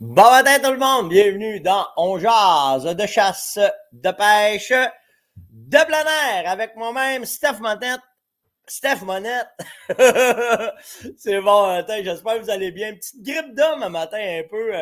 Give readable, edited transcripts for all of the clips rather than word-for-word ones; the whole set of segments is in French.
Bon matin tout le monde, bienvenue dans On jase de chasse, de pêche, de plein air avec moi-même, Steph Monette. Steph Monette. C'est bon matin, j'espère que vous allez bien. Une petite grippe d'homme un matin, un peu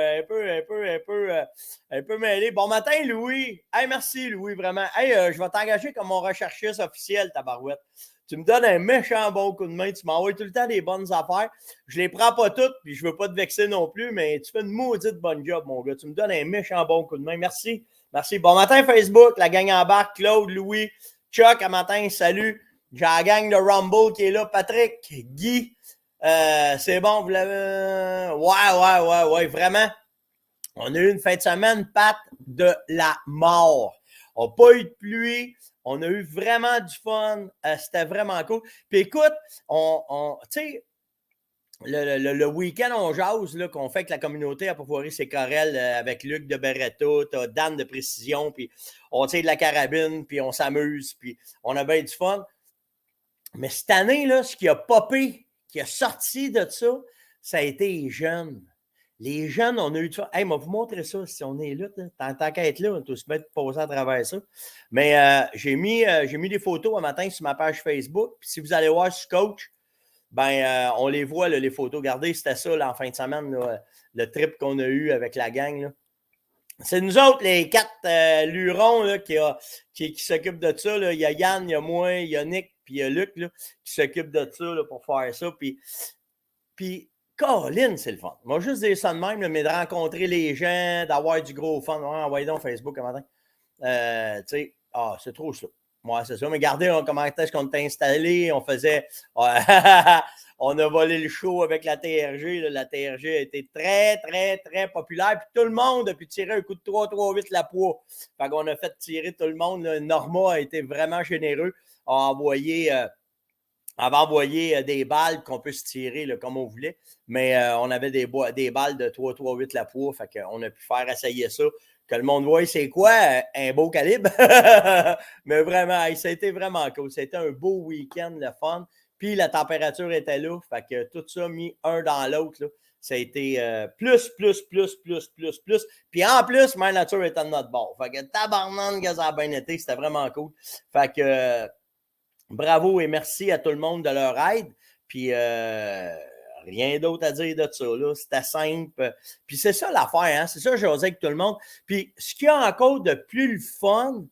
mêlé. Bon matin Louis. Hey, merci Louis, vraiment. Hey, je vais t'engager comme mon recherchiste officiel, tabarouette. Tu me donnes un méchant bon coup de main, tu m'envoies tout le temps des bonnes affaires. Je les prends pas toutes, puis je veux pas te vexer non plus, mais tu fais une maudite bonne job, mon gars. Tu me donnes un méchant bon coup de main. Merci. Merci. Bon matin, Facebook, la gang en barque, Claude, Louis, Chuck, à matin, salut. J'ai la gang de Rumble qui est là, Patrick, Guy. C'est bon, vous l'avez. Ouais, vraiment. On a eu une fin de semaine, Pat, de la mort. On n'a pas eu de pluie. On a eu vraiment du fun. C'était vraiment cool. Puis écoute, tu sais, le week-end, on jase, là, qu'on fait avec la communauté à Pauvoirie, c'est Corel, avec Luc de Beretta, t'as Dan de Précision, puis on tire de la carabine, puis on s'amuse, puis on a bien du fun. Mais cette année, là, ce qui a popé, qui a sorti de ça a été les jeunes. Les jeunes, on a eu du fun. Hey, on va vous montrer ça si on est là. Tant qu'à être là, on peut se mettre poser à travers ça. Mais j'ai mis des photos un matin sur ma page Facebook. Puis si vous allez voir sur Coach, on les voit, là, les photos. Regardez, c'était ça là, en fin de semaine, là, le trip qu'on a eu avec la gang. Là. C'est nous autres, les quatre lurons là, qui s'occupent de ça. Là. Il y a Yann, il y a moi, il y a Nick, puis il y a Luc là, qui s'occupent de ça là, pour faire ça. Puis Colin, c'est le fun. Moi, juste dire ça de même, là, mais de rencontrer les gens, d'avoir du gros fun. Ouais, envoyez donc Facebook un matin. Tu sais, c'est trop ça. Moi, c'est ça. Mais regardez comment est-ce qu'on était installé. On faisait. On a volé le show avec la TRG. Là. La TRG a été très, très, très populaire. Puis tout le monde a pu tirer un coup de 3-3-8 la poids. Fait qu'on a fait tirer tout le monde. Là. Norma a été vraiment généreux. A envoyé. Avait envoyé des balles qu'on peut se tirer là, comme on voulait, mais on avait des balles de 3-3-8 la poids, fait qu'on a pu faire essayer ça, que le monde voit c'est quoi, un beau calibre. Mais vraiment, ça a été vraiment cool. C'était un beau week-end, le fun. Puis la température était là, fait que tout ça mis un dans l'autre, là, ça a été plus. Puis en plus, Mère Nature était de notre bord. Fait que tabarnane que ça a bien été, c'était vraiment cool. Fait que bravo et merci à tout le monde de leur aide. Puis rien d'autre à dire de ça. Là. C'était simple. Puis c'est ça l'affaire, hein? C'est ça que j'osais avec tout le monde. Puis ce qu'il y a encore de plus le fun,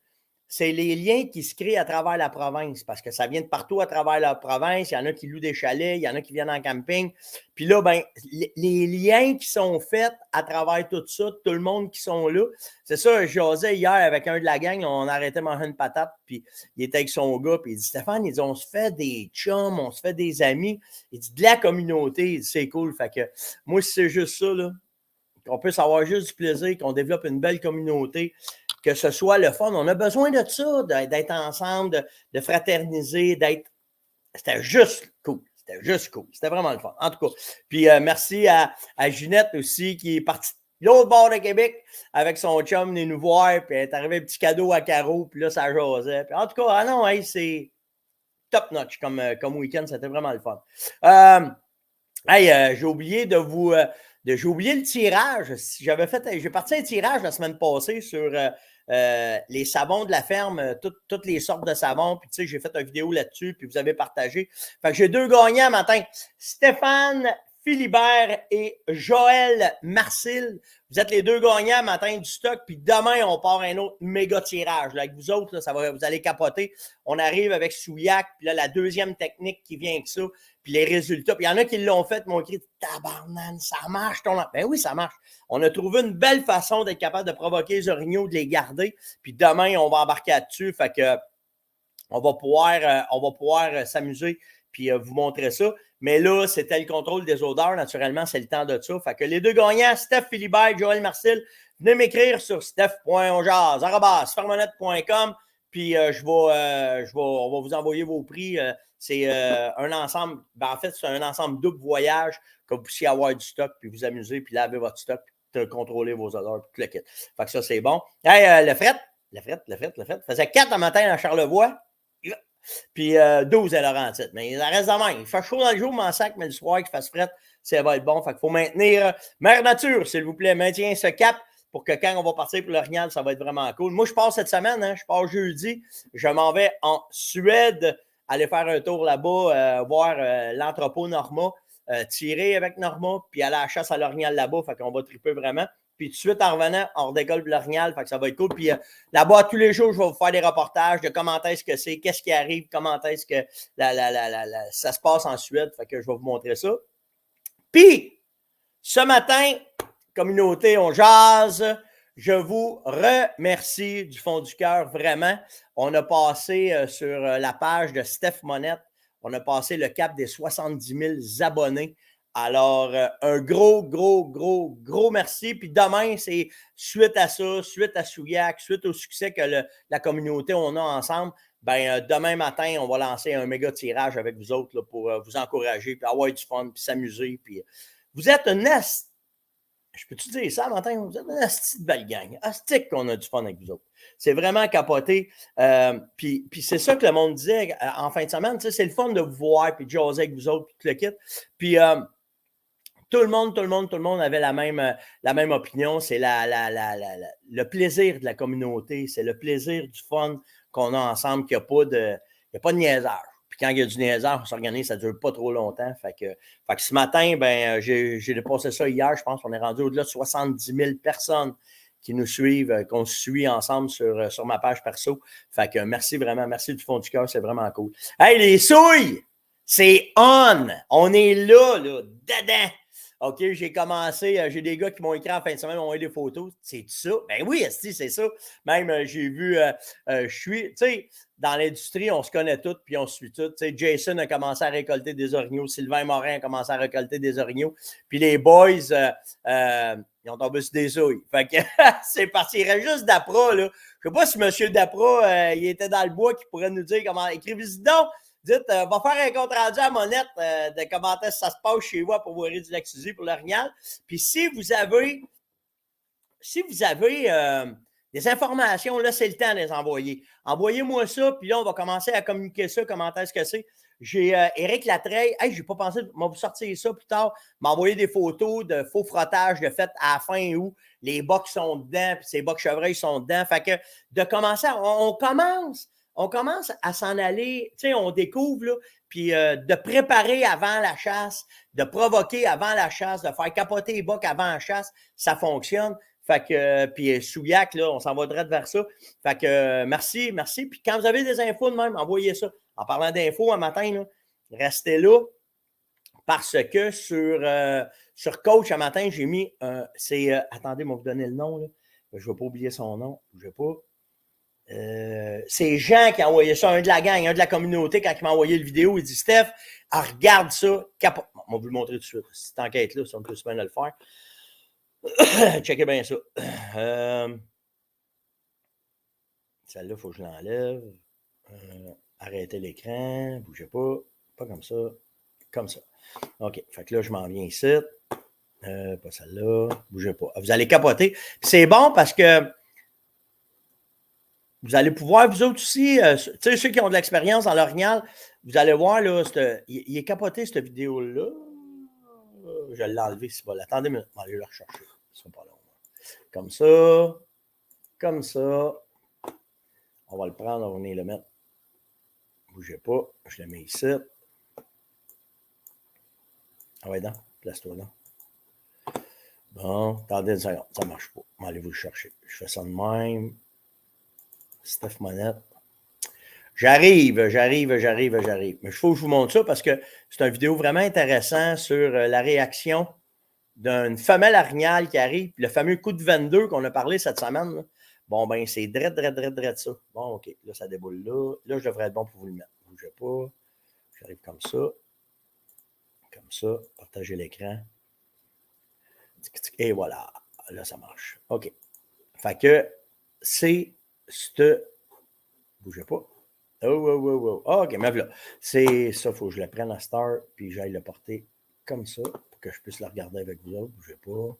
c'est les liens qui se créent à travers la province, parce que ça vient de partout à travers la province. Il y en a qui louent des chalets, il y en a qui viennent en camping. Puis là, les liens qui sont faits à travers tout ça, tout le monde qui sont là, c'est ça, j'osais hier avec un de la gang, on arrêtait de manger une patate, puis il était avec son gars, puis il dit, Stéphane, il dit, on se fait des chums, on se fait des amis. Il dit, de la communauté, il dit, c'est cool. Fait que moi, si c'est juste ça, là, qu'on puisse avoir juste du plaisir, qu'on développe une belle communauté, que ce soit le fun. On a besoin de ça, d'être ensemble, de fraterniser, d'être. C'était juste cool. C'était juste cool. C'était vraiment le fun. En tout cas. Puis merci à Ginette aussi qui est partie de l'autre bord de Québec avec son chum venir nous voir. Puis elle est arrivée un petit cadeau à Caro. Puis là, ça jasait. Puis en tout cas, non, hey, c'est top notch comme week-end. C'était vraiment le fun. J'ai oublié de vous. J'ai oublié le tirage. J'ai parti un tirage la semaine passée sur les savons de la ferme, toutes les sortes de savons. Puis, tu sais, j'ai fait une vidéo là-dessus, puis vous avez partagé. Fait que j'ai deux gagnants matin. Stéphane Philibert et Joël Marcil. Vous êtes les deux gagnants matin du stock. Puis demain, on part un autre méga tirage. Là, avec vous autres, là, vous allez capoter. On arrive avec Souillac. Puis là, la deuxième technique qui vient avec ça. Puis les résultats. Puis il y en a qui l'ont fait, m'ont écrit tabarnane, ça marche ton. Ben oui, ça marche. On a trouvé une belle façon d'être capable de provoquer les orignaux, de les garder. Puis demain, on va embarquer là-dessus. Fait que on va pouvoir s'amuser puis vous montrer ça. Mais là, c'était le contrôle des odeurs. Naturellement, c'est le temps de ça. Fait que les deux gagnants, Steph Philibert, Joël Marcil, venez m'écrire sur steph.onjaz@fermonette.com. Puis on va vous envoyer vos prix. C'est un ensemble. En fait, c'est un ensemble double voyage que vous puissiez avoir du stock, puis vous amuser, puis laver votre stock, puis contrôler vos odeurs, puis tout le kit. Fait que ça, c'est bon. Hey, le fret. Faisait 4 le matin à Charlevoix. Puis 12 à Laurentide. Mais il reste de même. Il fait chaud dans le jour, mon sac, mais le soir, qu'il fasse fret, ça va être bon. Fait qu'il faut maintenir. Mère Nature, s'il vous plaît, maintiens ce cap pour que quand on va partir pour l'Orignal, ça va être vraiment cool. Moi, je pars cette semaine, hein, je pars jeudi. Je m'en vais en Suède, aller faire un tour là-bas, voir l'entrepôt Norma, tirer avec Norma, puis aller à la chasse à l'Orignal là-bas. Fait qu'on va triper vraiment. Puis tout de suite, en revenant, on redécolle l'Orignal, fait que ça va être cool. Puis là-bas, tous les jours, je vais vous faire des reportages de comment est-ce que c'est, qu'est-ce qui arrive, comment est-ce que ça se passe en Suède. Fait que je vais vous montrer ça. Puis, ce matin, communauté, on jase. Je vous remercie du fond du cœur, vraiment. On a passé sur la page de Steph Monette, on a passé le cap des 70 000 abonnés. Alors, un gros merci. Puis demain, c'est suite à ça, suite à Souillac, suite au succès que la communauté, on a ensemble, demain matin, on va lancer un méga tirage avec vous autres là, pour vous encourager, puis avoir du fun, puis s'amuser. Puis vous êtes un nest. Je peux-tu dire ça, Martin? Vous êtes une petite belle gang. Astique qu'on a du fun avec vous autres. C'est vraiment capoté. Puis c'est ça que le monde disait en fin de semaine. C'est le fun de vous voir, puis de jaser avec vous autres, puis tout le kit. Puis tout le monde avait la même opinion. C'est le plaisir de la communauté. C'est le plaisir du fun qu'on a ensemble, qu'il n'y a pas de niaisage. Puis quand il y a du niaisage, on s'organise, ça ne dure pas trop longtemps. Fait que ce matin, j'ai dépassé ça hier. Je pense qu'on est rendu au-delà de 70 000 personnes qui nous suivent, qu'on suit ensemble sur ma page perso. Fait que merci vraiment, merci du fond du cœur, c'est vraiment cool. Hey, les souilles! C'est on! On est là, dedans! OK, j'ai commencé, j'ai des gars qui m'ont écrit en fin de semaine, m'ont envoyé des photos. C'est ça? Ben oui, c'est ça. Même, j'ai vu, je suis, tu sais, dans l'industrie, on se connaît tous, puis on se suit tous. Tu sais, Jason a commencé à récolter des orignaux, Sylvain Morin a commencé à récolter des orignaux, puis les boys, ils ont tombé sur des souilles. Fait que c'est parti. Il reste juste Dapra, là. Je sais pas si M. Dapra, il était dans le bois, qui pourrait nous dire comment. Écrivez-y donc. Dites, va faire un compte rendu à Monette de comment est-ce que ça se passe chez vous pour voir du Lac-Suzy pour l'Orignal. Puis si vous avez des informations, là, c'est le temps de les envoyer. Envoyez-moi ça, puis là, on va commencer à communiquer ça, comment est-ce que c'est. J'ai Éric Latreille, hey, j'ai pas pensé, on va vous sortir ça plus tard, m'a envoyé des photos de faux frottage de fait à la fin où les bocs sont dedans, puis ces bocs chevreuils sont dedans. Fait que de commencer, on commence à s'en aller, tu sais, on découvre, là, puis de préparer avant la chasse, de provoquer avant la chasse, de faire capoter les bocs avant la chasse, ça fonctionne. Fait que, puis Souillac, là, on s'en va direct vers ça. Fait que, merci. Puis quand vous avez des infos de même, envoyez ça. En parlant d'infos, un matin, là, restez là, parce que sur Coach, un matin, j'ai mis, attendez, moi, vous donner le nom, là. Je ne vais pas oublier son nom. Je ne vais pas. C'est Jean qui a envoyé ça, un de la gang, un de la communauté, quand il m'a envoyé le vidéo, il dit Steph, regarde ça, capote. On va vous le montrer tout de suite. Cette enquête-là, ça me peut bien de le faire. Checkez bien ça. Celle-là, il faut que je l'enlève. Arrêtez l'écran, bougez pas. Pas comme ça. Comme ça. OK. Fait que là, je m'en viens ici. Pas celle-là. Bougez pas. Vous allez capoter. C'est bon parce que vous allez pouvoir, vous autres aussi, tu sais, ceux qui ont de l'expérience dans l'Orignal, vous allez voir, là, il est capoté, cette vidéo-là. Je l'ai enlevé, c'est pas. Attendez, mais on va aller la rechercher. Ce sera pas long. Comme ça. Comme ça. On va le prendre, on va venir le mettre. Bougez pas. Je le mets ici. Ah ouais, donc. Place-toi là. Bon, attendez une seconde. Ça marche pas. On va aller vous le chercher. Je fais ça de même. Steph Monette. J'arrive. Mais il faut que je vous montre ça parce que c'est une vidéo vraiment intéressante sur la réaction d'une femelle orignale qui arrive. Puis le fameux coup de 22 qu'on a parlé cette semaine. Là. Bon, ben, c'est drette ça. Bon, OK. Là, ça déboule là. Là, je devrais être bon pour vous le mettre. Ne bougez pas. J'arrive comme ça. Comme ça. Partagez l'écran. Et voilà. Là, ça marche. OK. Fait que c'est bougez pas. Oh. OK, mais voilà. C'est ça, il faut que je le prenne à Star, puis j'aille le porter comme ça, pour que je puisse le regarder avec vous autres. Bougez pas.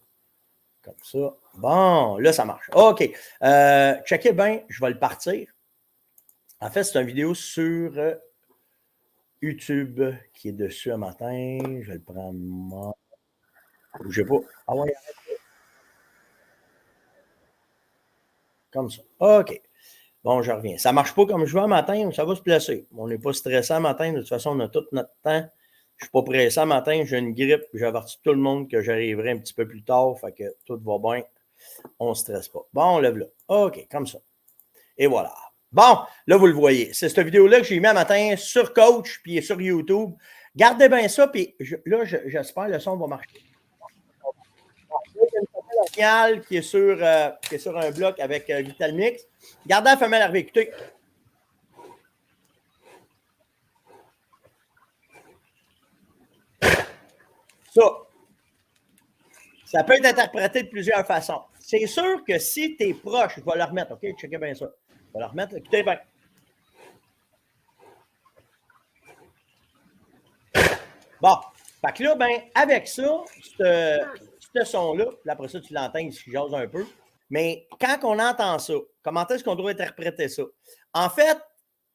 Comme ça. Bon, là, ça marche. OK. Checkez bien, je vais le partir. En fait, c'est une vidéo sur YouTube qui est dessus un matin. Je vais le prendre moi. Bougez pas. Ah ouais, comme ça. OK. Bon, je reviens. Ça ne marche pas comme je veux un matin, ça va se placer. On n'est pas stressé un matin. De toute façon, on a tout notre temps. Je ne suis pas pressé un matin. J'ai une grippe. J'ai averti tout le monde que j'arriverai un petit peu plus tard. Fait que tout va bien. On ne stresse pas. Bon, on lève là. OK, comme ça. Et voilà. Bon, là, vous le voyez. C'est cette vidéo-là que j'ai mis un matin sur Coach puis sur YouTube. Gardez bien ça, puis là, j'espère que le son va marcher. Il y a une femelle originale qui est sur un bloc avec Vitalmix. Gardez la femelle arrivée. Écoutez. Ça peut être interprété de plusieurs façons. C'est sûr que si tu es proche, je vais le remettre, OK? Checkez bien ça. Je vais le remettre. Écoutez bien. Bon, fait que là, ben, avec ça, ce son-là, puis après ça, tu l'entends, il se jase un peu. Mais quand on entend ça, comment est-ce qu'on doit interpréter ça? En fait,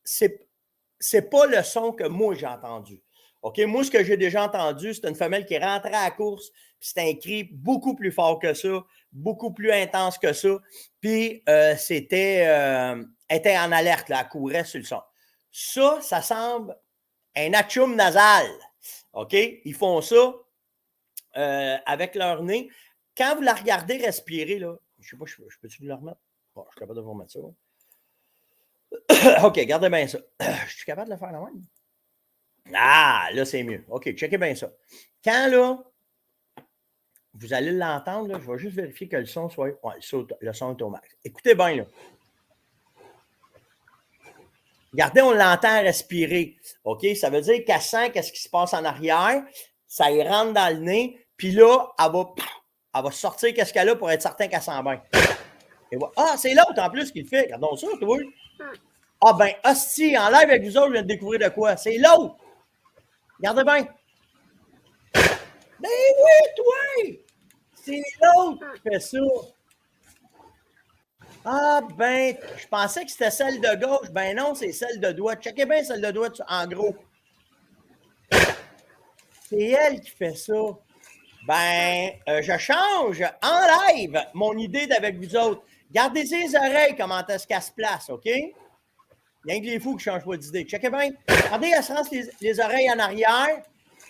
c'est pas le son que moi j'ai entendu. OK? Moi, ce que j'ai déjà entendu, c'est une femelle qui est rentrée à la course, puis c'était un cri beaucoup plus fort que ça, beaucoup plus intense que ça. Puis elle était en alerte, là, elle courait sur le son. Ça semble un atchoum nasal. OK? Ils font ça avec leur nez. Quand vous la regardez respirer, là, je sais pas, je peux-tu vous la remettre? Bon, je suis capable de vous remettre ça. OK, gardez bien ça. Je suis capable de le faire là même? Ah, là, c'est mieux. OK, checkez bien ça. Quand, là, vous allez l'entendre, je vais juste vérifier que le son soit... Ouais, le son est au max. Écoutez bien, là. Regardez, on l'entend respirer. OK? Ça veut dire qu'elle sent qu'est-ce qui se passe en arrière. Ça y rentre dans le nez. Puis là, elle va sortir qu'est-ce qu'elle a pour être certain qu'elle sent bien. Et voilà. Ah, c'est l'autre en plus qui le fait. Regardons ça, toi. Ah ben, hostie, en live avec vous autres, je viens de découvrir de quoi. C'est l'autre. Regardez bien. Ben oui, toi! C'est l'autre qui fait ça. Ah ben, je pensais que c'était celle de gauche. Ben non, c'est celle de droite. Checkez bien celle de droite, en gros. C'est elle qui fait ça. Ben, je change en live mon idée d'avec vous autres. Gardez les oreilles, comment est-ce qu'elle se place, OK? Il y a que les fous qui ne changent pas d'idée. Checkez bien. Regardez, elle se lance les oreilles en arrière.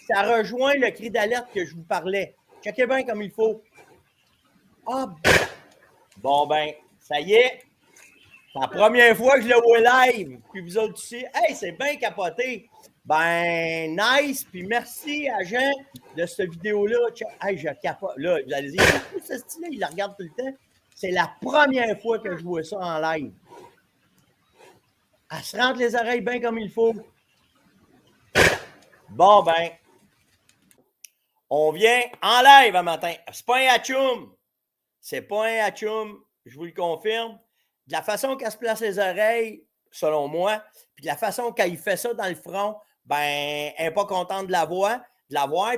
Ça rejoint le cri d'alerte que je vous parlais. Checkez bien comme il faut. Ah, bon ben, ça y est. C'est la première fois que je le vois live. Puis vous autres aussi. Hey, c'est bien capoté. Ben, nice. Puis merci à Jean de cette vidéo-là. Hey, je capote. Là, vous allez dire, ce style-là, il la regarde tout le temps. C'est la première fois que je vois ça en live. Elle se rentre les oreilles bien comme il faut. Bon, ben, on vient en live un matin. C'est pas un atchoum. C'est pas un atchoum. Je vous le confirme. De la façon qu'elle se place les oreilles, selon moi, puis de la façon qu'elle fait ça dans le front, ben, elle n'est pas contente de la voir.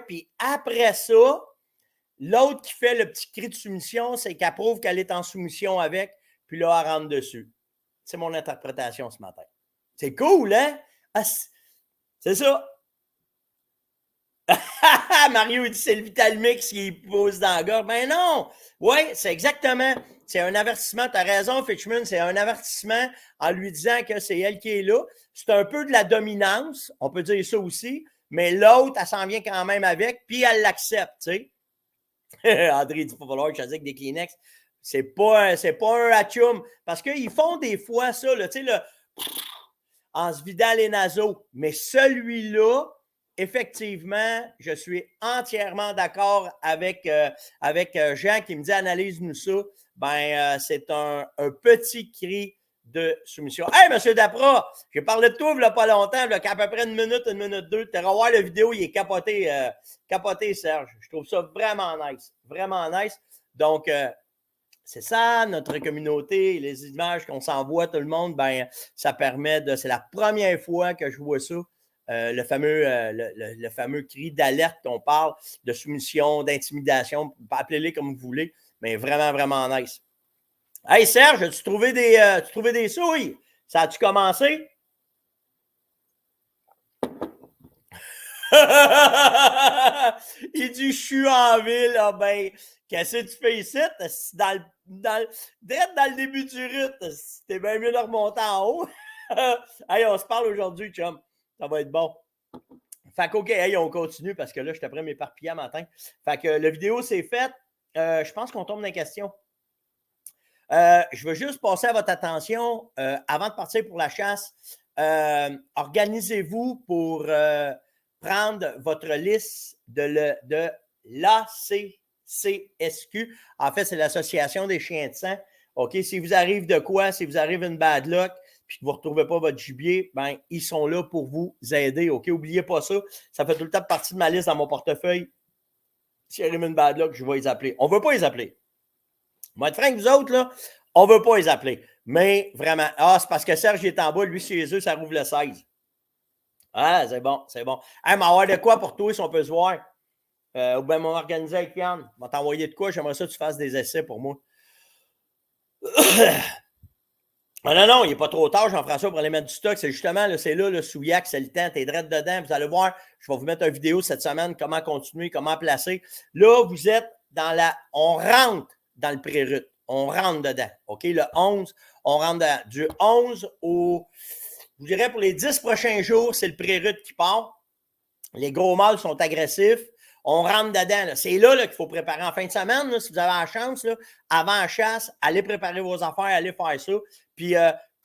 Puis après ça, l'autre qui fait le petit cri de soumission, c'est qu'elle prouve qu'elle est en soumission avec, puis là, elle rentre dessus. C'est mon interprétation ce matin. C'est cool, hein? Ah, c'est ça. Mario, il dit c'est le Vitalmix qui pose dans la gorge. Ben non! Oui, c'est exactement. C'est un avertissement. Tu as raison, Fitchman. C'est un avertissement en lui disant que c'est elle qui est là. C'est un peu de la dominance. On peut dire ça aussi. Mais l'autre, elle s'en vient quand même avec, puis elle l'accepte, tu sais. André dit, il va falloir que je dise avec des Kleenex. C'est pas un atchoum. Parce qu'ils font des fois ça, tu sais, en se vidant les naseaux. Mais celui-là, effectivement, je suis entièrement d'accord avec Jean qui me dit analyse-nous ça. Ben, c'est un petit cri de soumission. Hey, monsieur Dapra, j'ai parlé de toi il n'y a pas longtemps, là, qu'à peu près une minute deux. Tu vas voir la vidéo, il est capoté, Serge. Je trouve ça vraiment nice. Vraiment nice. Donc, c'est ça, notre communauté, les images qu'on s'envoie tout le monde, ben, ça permet de. C'est la première fois que je vois ça. Le fameux cri d'alerte qu'on parle, de soumission, d'intimidation, appelez-les comme vous voulez, mais vraiment, vraiment nice. Hey Serge, as-tu trouvé des souilles? Ça a-tu commencé? Il dit, je suis en ville. Ah ben, qu'est-ce que tu fais ici? Direct dans le début du rut, t'es bien mieux de remonter en haut. Hey, on se parle aujourd'hui, chum. Ça va être bon. Fait qu'OK, hey, on continue parce que là, je suis prêt à m'éparpiller à matin. Fait que la vidéo, c'est faite. Je pense qu'on tombe dans les questions. Je veux juste passer à votre attention avant de partir pour la chasse. Organisez-vous pour prendre votre liste de l'ACCSQ. En fait, c'est l'Association des chiens de sang. OK, si vous arrive de quoi, si vous arrive une bad luck, puis que vous ne retrouvez pas votre gibier, ben, ils sont là pour vous aider. OK, n'oubliez pas ça. Ça fait tout le temps partie de ma liste dans mon portefeuille. S'il arrive une bad luck, je vais les appeler. On ne veut pas les appeler. Moi, être franc avec vous autres, là, on ne veut pas les appeler. Mais vraiment, c'est parce que Serge est en bas, lui, chez eux, ça rouvre le 16. Ah, c'est bon, c'est bon. Hey, mais avoir de quoi pour toi si on peut se voir? Ou bien m'en organiser avec Yann. On va t'envoyer de quoi? J'aimerais ça que tu fasses des essais pour moi. Non, il n'est pas trop tard, Jean-François, pour aller mettre du stock. C'est justement, là, c'est là, le Souillac, c'est le temps, t'es direct dedans. Vous allez voir, je vais vous mettre une vidéo cette semaine, comment continuer, comment placer. Là, vous êtes dans on rentre dans le pré-rut. On rentre dedans. OK? Le 11, on rentre dedans. Du 11 au, je dirais, pour les 10 prochains jours, c'est le pré-rut qui part. Les gros mâles sont agressifs. On rentre dedans. C'est là, qu'il faut préparer en fin de semaine. Là, si vous avez la chance, là, avant la chasse, allez préparer vos affaires, allez faire ça. Puis,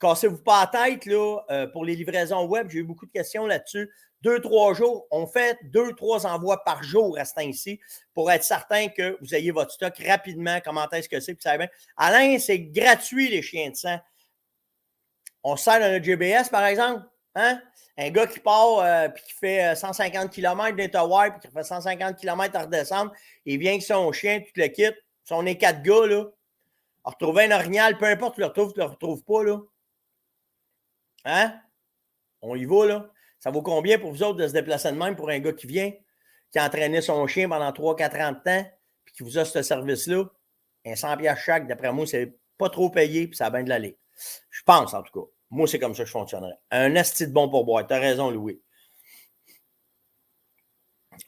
cassez-vous pas la tête là, pour les livraisons web. J'ai eu beaucoup de questions là-dessus. 2-3 jours. On fait 2-3 envois par jour à ce temps-ci pour être certain que vous ayez votre stock rapidement. Comment est-ce que c'est? Puis ça va bien. Alain, c'est gratuit, les chiens de sang. On sert dans notre GBS, par exemple. Hein? Un gars qui part puis qui fait 150 km d'Interwire puis qui fait 150 km à redescendre, il vient avec son chien, tu te le quittes. Si on est 4 gars, là, à retrouver un orignal, peu importe, tu le retrouves pas, là. Hein? On y va, là. Ça vaut combien pour vous autres de se déplacer de même pour un gars qui vient, qui a entraîné son chien pendant 3-4 ans de temps, puis qui vous a ce service-là? Un 100$ chaque, d'après moi, c'est pas trop payé, puis ça a bien de l'aller. Je pense, en tout cas. Moi, c'est comme ça que je fonctionnerais. Un asti de bon pourboire. T'as raison, Louis.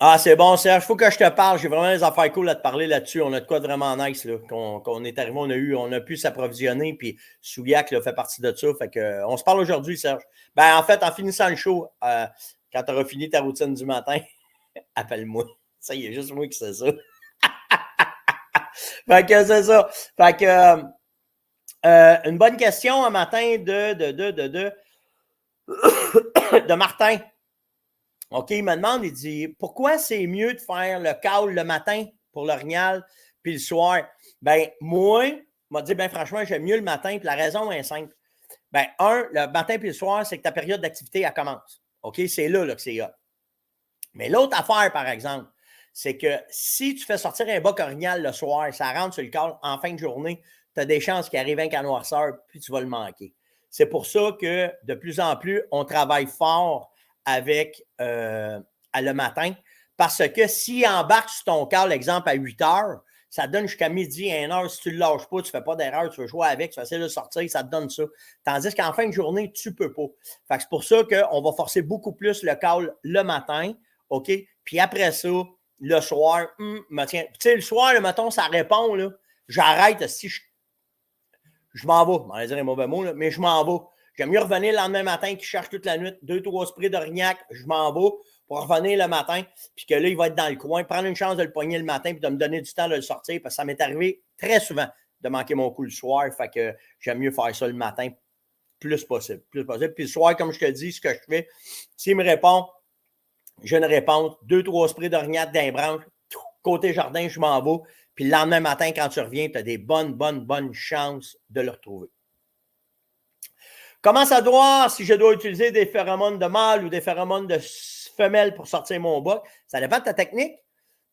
Ah, c'est bon, Serge. Il faut que je te parle. J'ai vraiment des affaires cool à te parler là-dessus. On a de quoi de vraiment nice, là. Qu'on est arrivé, on a pu s'approvisionner, puis Souillac fait partie de ça. Fait que, on se parle aujourd'hui, Serge. Ben, en fait, en finissant le show, quand tu auras fini ta routine du matin, appelle-moi. Ça, il y a juste moi qui sais ça. Fait que c'est ça. Fait que une bonne question un matin de Martin. OK, il me demande, il dit, pourquoi c'est mieux de faire le call le matin pour l'orignal puis le soir? Ben, moi, m'a dit, ben franchement, j'aime mieux le matin, puis la raison est simple. Ben, le matin puis le soir, c'est que ta période d'activité, elle commence. OK, c'est là que c'est hot. Mais l'autre affaire, par exemple, c'est que si tu fais sortir un boc orignal le soir, ça rentre sur le call en fin de journée, tu as des chances qu'il arrive un noirceur, puis tu vas le manquer. C'est pour ça que de plus en plus, on travaille fort avec le matin, parce que s'il embarque sur ton call, exemple, à 8 heures, ça donne jusqu'à midi, 1 heure. Si tu ne le lâches pas, tu ne fais pas d'erreur, tu veux jouer avec, tu essaies de sortir, ça te donne ça. Tandis qu'en fin de journée, tu ne peux pas. Fait que c'est pour ça qu'on va forcer beaucoup plus le call le matin, OK? Puis après ça, le soir, tiens, tu sais, le soir, le matin, ça répond, là. J'arrête si je m'en vais. On va dire un mauvais mot, là, mais je m'en vais. J'aime mieux revenir le lendemain matin qui cherche toute la nuit, 2-3 sprays d'Orignac, je m'en vais pour revenir le matin, puis que là, il va être dans le coin, prendre une chance de le pogner le matin, puis de me donner du temps de le sortir, parce que ça m'est arrivé très souvent de manquer mon coup le soir, fait que j'aime mieux faire ça le matin plus possible. Puis le soir, comme je te dis, ce que je fais, s'il me répond, j'ai une réponse, 2-3 sprays d'Orignac d'un branche, côté jardin, je m'en vais, puis le lendemain matin, quand tu reviens, tu as des bonnes chances de le retrouver. Comment savoir si je dois utiliser des phéromones de mâle ou des phéromones de femelle pour sortir mon boc? Ça dépend de ta technique.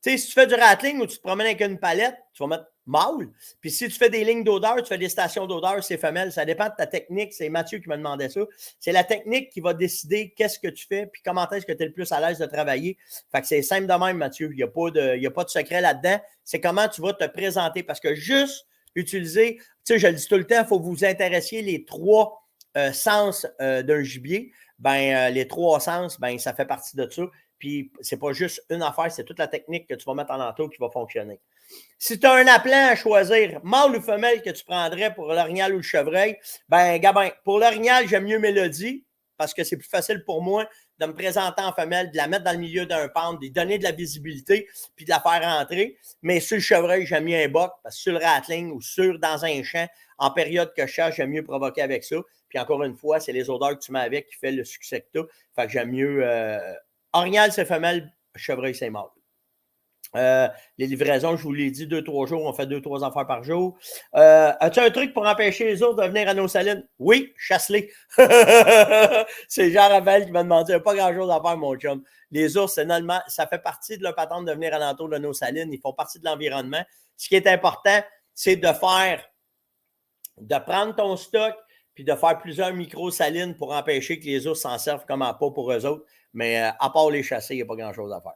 Tu sais, si tu fais du rattling ou tu te promènes avec une palette, tu vas mettre mâle. Puis si tu fais des lignes d'odeur, tu fais des stations d'odeur, c'est femelle. Ça dépend de ta technique. C'est Mathieu qui me demandait ça. C'est la technique qui va décider qu'est-ce que tu fais puis comment est-ce que tu es le plus à l'aise de travailler. Fait que c'est simple de même, Mathieu. Il n'y a pas de secret là-dedans. C'est comment tu vas te présenter. Parce que juste utiliser, tu sais, je le dis tout le temps, il faut que vous intéressiez les 3 sens d'un gibier, ben, les 3 sens, ben, ça fait partie de ça. Puis, c'est pas juste une affaire, c'est toute la technique que tu vas mettre en entour qui va fonctionner. Si tu as un appelant à choisir, mâle ou femelle que tu prendrais pour l'orignal ou le chevreuil, ben, Gabin, pour l'orignal, j'aime mieux Mélodie parce que c'est plus facile pour moi de me présenter en femelle, de la mettre dans le milieu d'un pente, de lui donner de la visibilité puis de la faire rentrer. Mais sur le chevreuil, j'aime mieux un boc parce que sur le rattling ou dans un champ, en période que je cherche, j'aime mieux provoquer avec ça. Puis encore une fois, c'est les odeurs que tu mets avec qui fait le succès que tu as. Fait que j'aime mieux orignal, c'est femelle, chevreuil, c'est mâle. Les livraisons, je vous l'ai dit, 2-3 jours, on fait 2-3 affaires par jour. As-tu un truc pour empêcher les autres de venir à nos salines? Oui, chasse-les. C'est Jean-Ravel qui m'a demandé, il n'y a pas grand-chose à faire, mon chum. Les ours, c'est normalement, ça fait partie de leur patente de venir alentour de nos salines. Ils font partie de l'environnement. Ce qui est important, c'est de prendre ton stock puis de faire plusieurs micro-salines pour empêcher que les ours s'en servent comme un pas pour eux autres. Mais à part les chasser, il n'y a pas grand-chose à faire.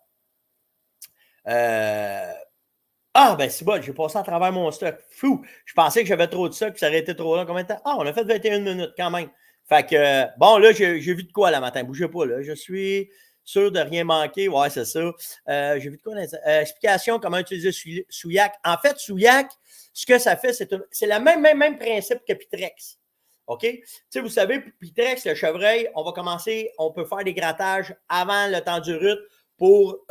Ben c'est bon, j'ai passé à travers mon stock. Fou! Je pensais que j'avais trop de stock, puis ça aurait été trop long. Combien de temps? On a fait 21 minutes quand même. Fait que, bon, là, j'ai vu de quoi là matin? Bougez pas, là. Je suis sûr de rien manquer. Ouais, c'est ça. J'ai vu de quoi? Explication comment utiliser Souillac. En fait, Souillac, ce que ça fait, c'est le même principe que Pitrex. OK? Tu sais, vous savez, Pitrex, le chevreuil, on peut faire des grattages avant le temps du rut pour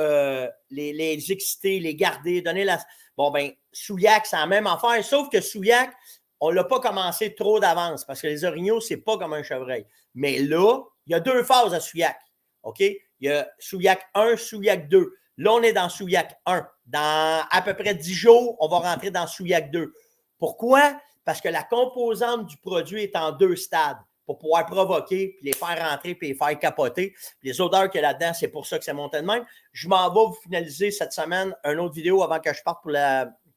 les exciter, les garder, donner la... Bon, ben, Souillac, c'est la même affaire, sauf que Souillac, on ne l'a pas commencé trop d'avance parce que les orignaux, ce n'est pas comme un chevreuil. Mais là, il y a 2 phases à Souillac. OK? Il y a Souillac 1, Souillac 2. Là, on est dans Souillac 1. Dans à peu près 10 jours, on va rentrer dans Souillac 2. Pourquoi? Parce que la composante du produit est en 2 stades pour pouvoir provoquer, puis les faire rentrer, puis les faire capoter. Puis les odeurs qu'il y a là-dedans, c'est pour ça que c'est monté de même. Je m'en vais vous finaliser cette semaine une autre vidéo avant que je parte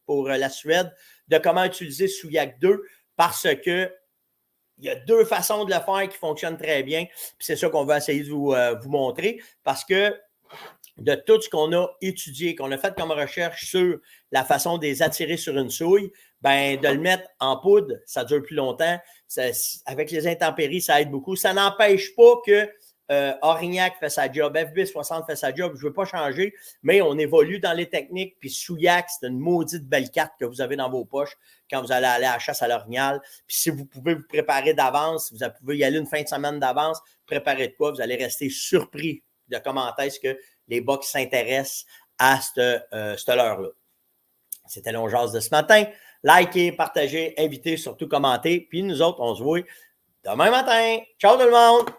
pour la Suède de comment utiliser Souillac 2 parce que il y a 2 façons de le faire qui fonctionnent très bien. Puis c'est ça qu'on va essayer de vous montrer parce que de tout ce qu'on a étudié, qu'on a fait comme recherche sur la façon de les attirer sur une souille, ben de le mettre en poudre, ça dure plus longtemps. Avec les intempéries, ça aide beaucoup. Ça n'empêche pas que Orignac fait sa job, FB60 fait sa job. Je ne veux pas changer, mais on évolue dans les techniques. Puis Souillac, c'est une maudite belle carte que vous avez dans vos poches quand vous allez aller à la chasse à l'orignal. Puis si vous pouvez vous préparer d'avance, vous pouvez y aller une fin de semaine d'avance, préparer de quoi, vous allez rester surpris de comment est-ce que les box s'intéressent à cette heure-là. C'était l'ongeance de ce matin. Likez, partagez, invitez, surtout commentez. Puis nous autres, on se voit demain matin. Ciao tout le monde!